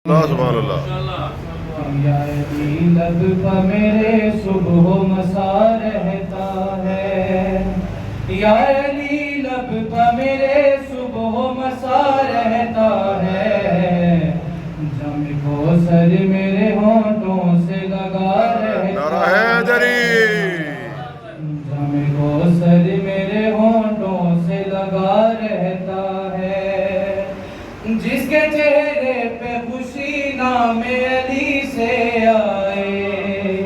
اللہ سبحان اللہ یا علی لب پہ میرے صبح و مساء رہتا ہے، یا علی لب پہ میرے صبح و مساء رہتا ہے، جم کوثر میرے ہونٹوں سے لگا رہتا نعرہ حیدری، جم کوثر میرے ہونٹوں سے لگا رہتا ہے، جس کے چہرے پہ خوشی نام علی سے آئے،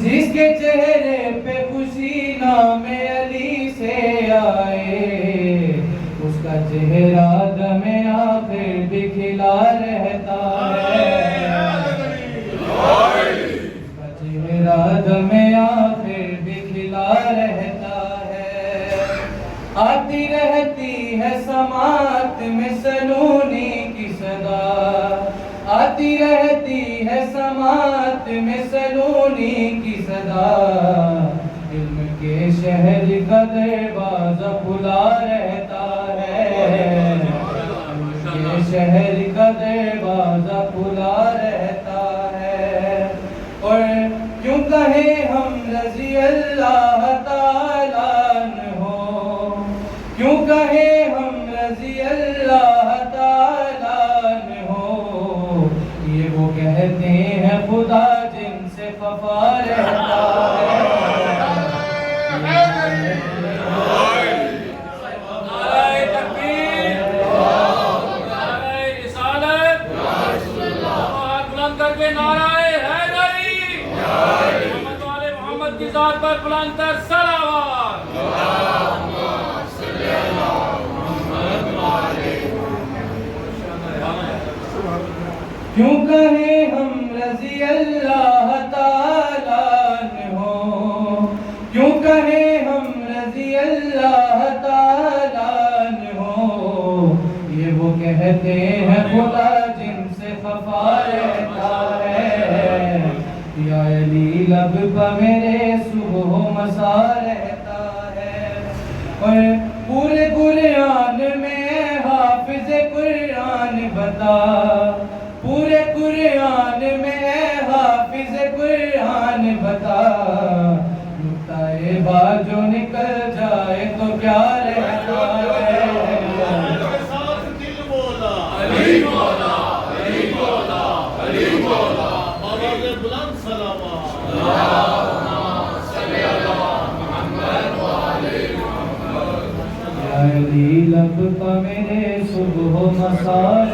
جس کے چہرے پہ خوشی نام علی سے آئے، اس کا چہرہ دم آخر بھی کھلا رہتا ہے، اس کا چہرہ دم آخر بھی کھلا رہتا ہے، آتی رہتی ہے سماعت میں سنونی کی صدا، آتی رہتی ہے سماعت میں سنونی کی صدا، علم کے شہر کا دروازہ کھلا رہتا ہے، علم کے شہر کا دروازہ کھلا رہتا ہے، اور کیوں کہیں ہم رضی اللہ تعالیٰ عنہ، کیوں کہیں ہم رضی اللہ تعالیٰ عنہ، یہ وہ کہتے ہیں خدا جن سے خفا رہتا ہے، نعرہ تکبیر، نعرہ رسالت، ہاتھ بلند کر کے نعرہ حیدری، محمد والے محمد کی ذات پر بلند تر صلوات۔ کیوں کہیں ہم رضی اللہ تعالیٰ عنہ، کیوں کہیں ہم رضی اللہ تعالیٰ عنہ، یہ وہ کہتے ہیں خدا جن سے خفا رہتا ہے، یا علی لب پہ میرے صبح و مساء رہتا ہے، اور پورے قرآن میں حافظ قرآن بتا، پورے قرآن میں حافظ قرآن بتا، نقطہ بات جو نکل جائے تو کیا رہتا ہے، علی مولا، علی مولا، علی مولا، آواز بلند صلوات۔ یا علی لب پہ میرے صبح و مساء